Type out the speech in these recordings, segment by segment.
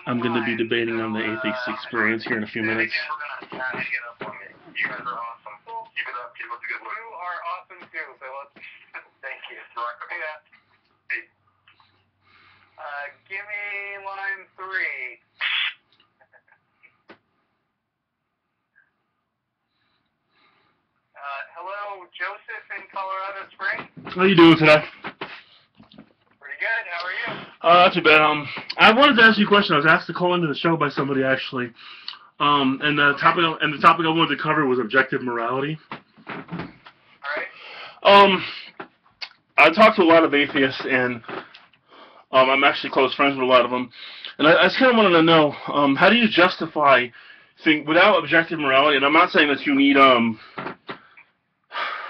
I'm going to be debating on the Atheist Experience here in a few minutes. You guys are awesome. Keep it up. Keep up the good work. You are awesome too, Philip. Thank you. Yeah. Give me line 3. Hello, Joseph in Colorado Springs. How are you doing today? Pretty good. How are you? Not too bad. I wanted to ask you a question. I was asked to call into the show by somebody actually. And the topic I wanted to cover was objective morality. All right. I talked to a lot of atheists, and I'm actually close friends with a lot of them. And I just kind of wanted to know, how do you justify without objective morality? And I'm not saying that you need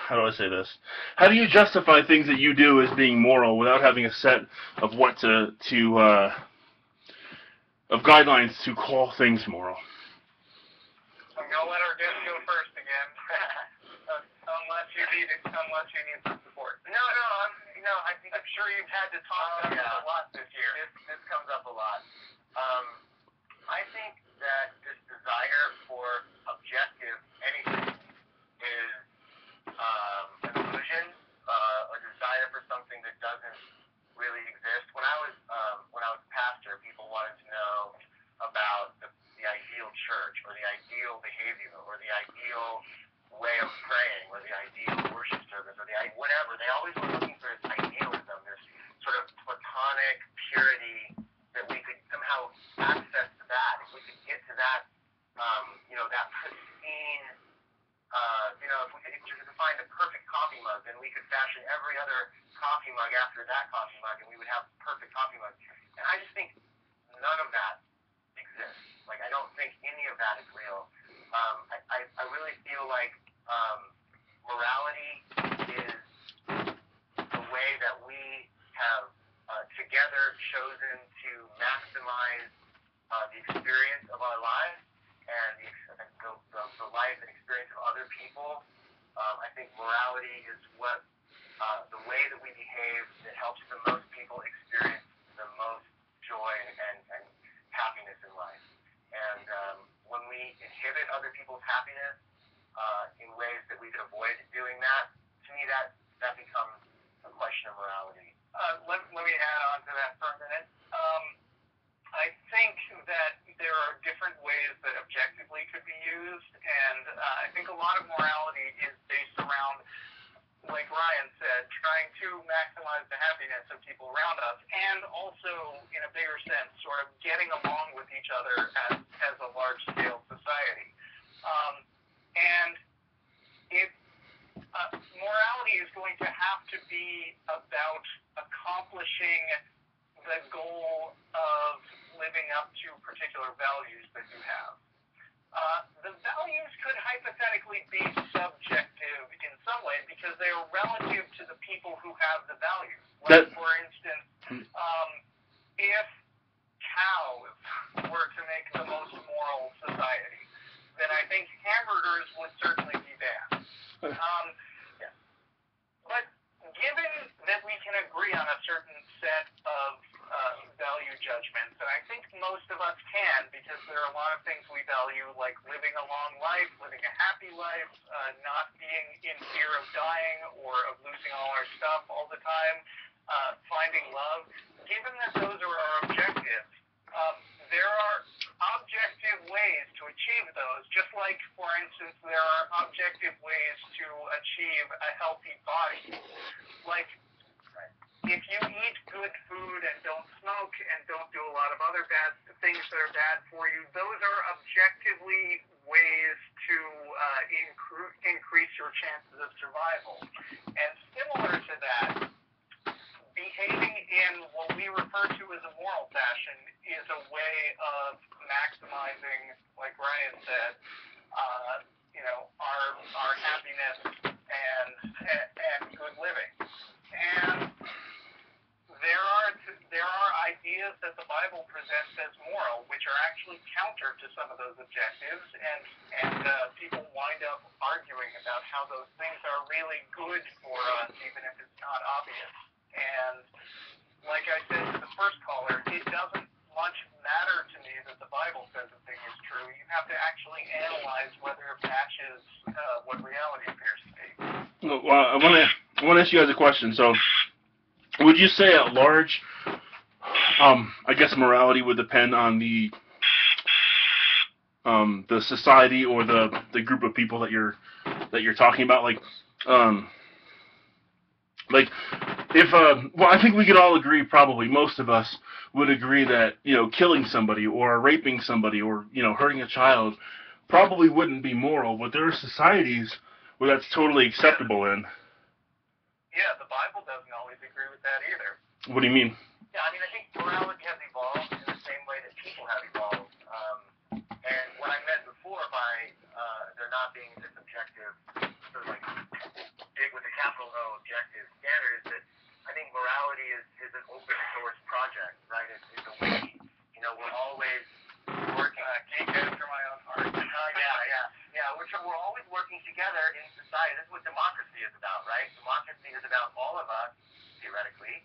how do I say this? How do you justify things that you do as being moral without having a set of of guidelines to call things moral? I'm gonna let our guest go first again, unless you need some support. No, I'm sure you've had to talk about this a lot this year. This comes up a lot. I think that this desire for objective anything is an illusion, a desire for something that doesn't really exist. When I was a pastor, people wanted to know about the ideal church, or the ideal behavior, or the ideal way of praying, or the ideal worship service, or whatever. They always were looking for this idealism, this sort of platonic purity, that we could somehow access to that. If we could get to that, that pristine, if we could find the perfect coffee mug, then we could fashion every other coffee mug after that coffee mug, and we would have perfect coffee mugs. And I just think none of that exists. Like, I don't think any of that is real. I really feel like morality is the way that we have together chosen to maximize the experience of our lives and the life and experience of other people. I think morality is the way that we behave that helps the most people experience the most joy and happiness in life. And when we inhibit other people's happiness in ways that we could avoid doing that, to me that becomes a question of morality. Let me add on to that for a minute. I think that there are different ways that objectively could be used, and I think a lot of morality is based around, like Ryan said, trying to maximize the happiness of people around us, and also, in a bigger sense, sort of getting along with each other as a large-scale society. And morality is going to have to be about accomplishing the goal of living up to particular values that you have. The values could hypothetically be subjective in some way because they are relative to the people who have the values. Like, for instance, if cows were to make the most moral society, then I think hamburgers would certainly be banned. But given that we can agree on a certain set of value judgments, and I think most of us can, because there are a lot of things we value, like living a long life, living a happy life, not being in fear of dying or of losing all our stuff all the time, finding love. Given that those are our objectives, there are objective ways to achieve those, just like, for instance, there are objective ways to achieve a healthy body. Like, if you eat good food and don't smoke and don't do a lot of other bad things that are bad for you, those are objectively ways to increase your chances of survival. And similar to that, behaving in what we refer to as a moral fashion is a way of maximizing, like Ryan said, our happiness and good living. And there are ideas that the Bible presents as moral, which are actually counter to some of those objectives, and people wind up arguing about how those things are really good for us, even if it's not obvious. And ask you guys a question. So, would you say at large, I guess morality would depend on the society or the group of people that you're talking about, like if well, I think we could all agree, probably most of us would agree that killing somebody or raping somebody or hurting a child probably wouldn't be moral, but there are societies where that's totally acceptable in. Yeah, the Bible doesn't always agree with that either. What do you mean? Yeah, I mean, I think morality has evolved in the same way that people have evolved. And what I meant before by there not being this objective, sort of like big with a capital O objective standard, is that I think morality is an open source project, right? It's a wiki. We're always working. Geek after my own heart. We're always working together in society. This is what democracy is about, right? Democracy is about all of us, theoretically,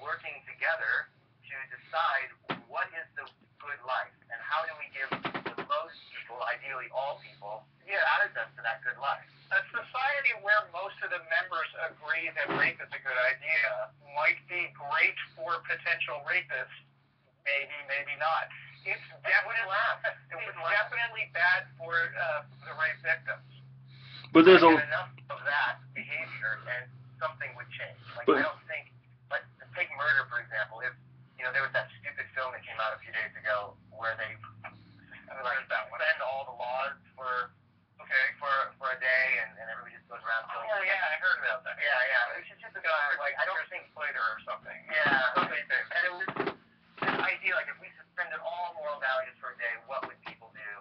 working together to decide what is the good life and how do we give the most people, ideally all people, access to that good life. A society where most of the members agree that rape is a good idea might be great for potential rapists. Maybe, maybe not. It's definitely bad for the rape victims. But there's enough of that behavior, and something would change. I don't think. Take murder, for example. If there was that stupid film that came out a few days ago where they suspend all the laws for a day, and everybody just goes around killing. Oh yeah, I heard about that. Yeah. It was just a guy I don't think Slater or something. Yeah. And it was this idea, if we suspended all moral values for a day, what would people do?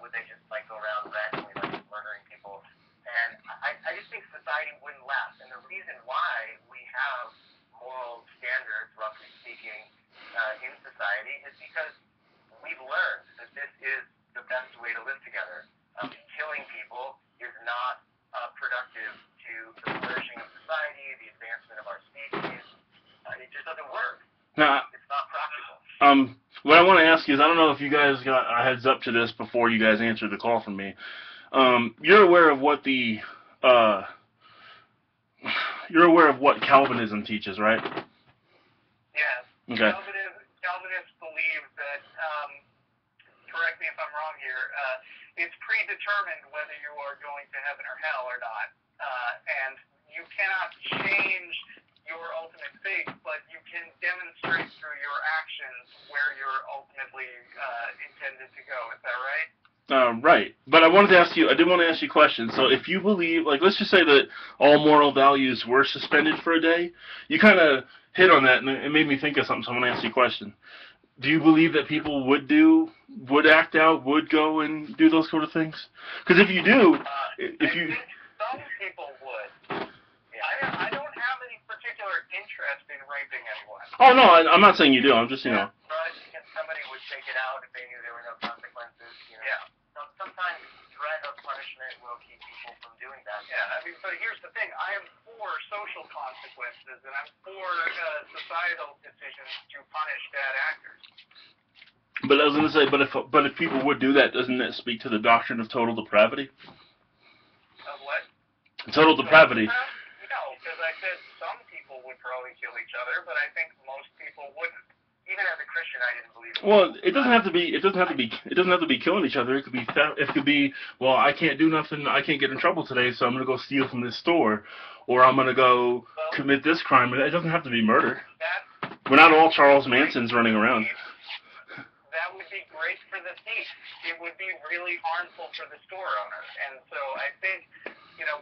Would they just go around randomly murdering people? And I just think society wouldn't last. And the reason why we have moral standards, roughly speaking, in society is because we've learned that this is the best way to live together. Killing people is not productive to the flourishing of society, the advancement of our species. It just doesn't work. Now, it's not practical. What I want to ask you is, I don't know if you guys got a heads up to this before you guys answered the call from me. You're aware of what Calvinism teaches, right? Yes. Okay. Calvinists believe that, correct me if I'm wrong here, it's predetermined whether you are going to heaven or hell or not. And you cannot change your ultimate fate, but you can demonstrate through your actions where you're ultimately intended to go. Is that right? Right. But I did want to ask you a question. So if you believe, let's just say that all moral values were suspended for a day, you kind of hit on that, and it made me think of something, so I'm going to ask you a question. Do you believe that people would act out, would go and do those sort of things? Because if you do, I think some people would. I don't have any particular interest in raping anyone. Oh, no, I'm not saying you do. I'm just, But somebody would take it out if they knew there were no consequences. Yeah. Sometimes threat of punishment will keep people from doing that. Yeah, but here's the thing. I am for social consequences, and I'm for societal decisions to punish bad actors. But I was going to say, but if people would do that, doesn't that speak to the doctrine of total depravity? Of what? Total depravity. No, because I said some people would probably kill each other, but I think most people wouldn't. Even as a Christian, I didn't believe it. Well, it doesn't have to be killing each other. It could be theft. It could be, well, I can't do nothing. I can't get in trouble today, so I'm going to go steal from this store, or I'm going to go commit this crime. It doesn't have to be murder. We're not all Charles Mansons running around. That would be great for the thief. It would be really harmful for the store owner. And so I think,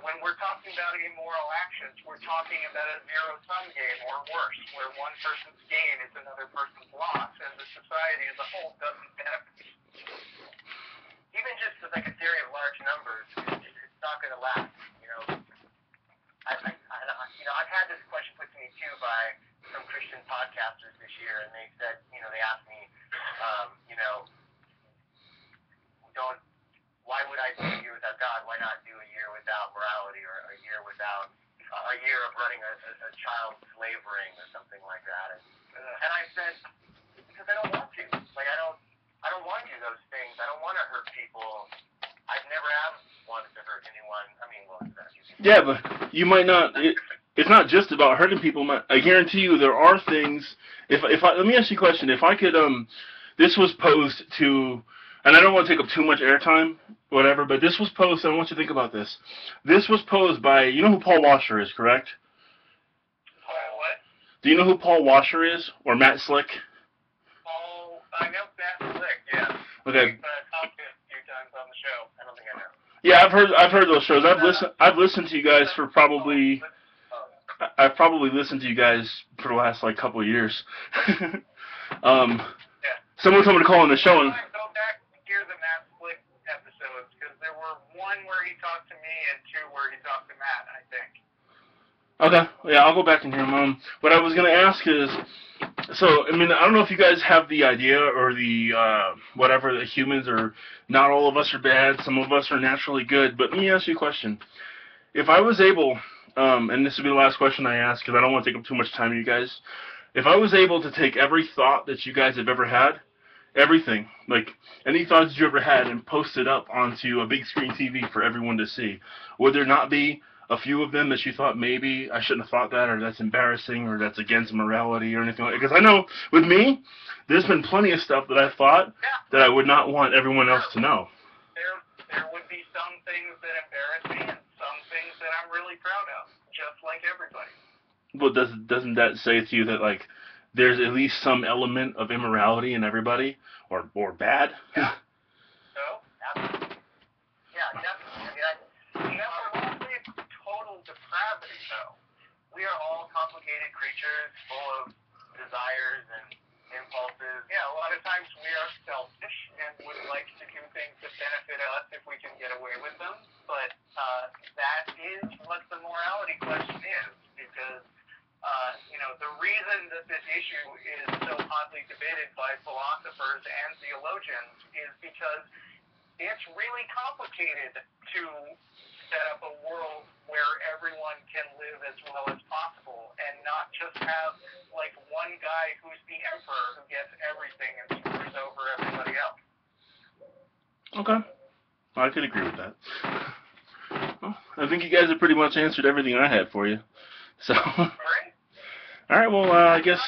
when we're talking about immoral actions, we're talking about a zero-sum game or worse, where one person's gain is another person's loss, and the society as a whole doesn't benefit. Even just with a theory of large numbers, it's not going to last. I've had this question put to me too by some Christian podcasters this year, and they said, they asked me, why would I do a year without God? Why not do a year without morality, or a year without a year of running a child slave ring or something like that? And I said, because I don't want to. I don't want to do those things. I don't want to hurt people. I've never wanted to hurt hurt anyone. I mean, well, that's easy. Yeah, but you might not. It's not just about hurting people. I guarantee you, there are things. Let me ask you a question. If I could, this was posed to, and I don't want to take up too much airtime, whatever. But this was posed. I want you to think about this. This was posed by, you know who Paul Washer is, correct? What? Do you know who Paul Washer is, or Matt Slick? Paul, I know Matt Slick. Yeah. Okay. Talked to him a few times on the show. I don't think I know. Yeah, I've heard those shows. I've listened to you guys for probably. I've probably listened to you guys for the last like couple of years. Someone told me to call on the show and. Go back and hear the Matt Slick episodes because there were one where he talked to me and two where he talked to Matt. I think. Okay, yeah, I'll go back and hear them. What I was gonna ask is, so I mean, I don't know if you guys have the idea or the whatever that humans are. Not all of us are bad. Some of us are naturally good. But let me ask you a question. If I was able, and this will be the last question I ask because I don't want to take up too much time, you guys. If I was able to take every thought that you guys have ever had, everything, like any thoughts you ever had, and post it up onto a big screen TV for everyone to see, would there not be a few of them that you thought maybe I shouldn't have thought that, or that's embarrassing, or that's against morality, or anything like that? Because I know with me, there's been plenty of stuff that I thought that I would not want everyone else to know. There would be some things that embarrass me and some things that I'm really proud of, just like everybody. Well, doesn't that say to you that like there's at least some element of immorality in everybody, or bad? Yeah. So, absolutely. Yeah, definitely. I mean, mostly it's total depravity, though. We are all complicated creatures full of desires and impulses. Yeah, a lot of times we are selfish and would like to do things that benefit us if we can get away with them. But that is what the morality question is, because the reason that this issue is so hotly debated by philosophers and theologians is because it's really complicated to set up a world where everyone can live as well as possible and not just have like one guy who's the emperor who gets everything and screws over everybody else. Okay. I could agree with that. Well, I think you guys have pretty much answered everything I had for you. So. Great. All right. Well, I guess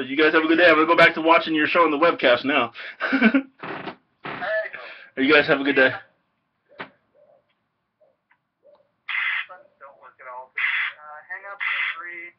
you guys have a good day. I'm gonna go back to watching your show on the webcast now. All right. You guys have a good day. Don't work at all. Hang up 3.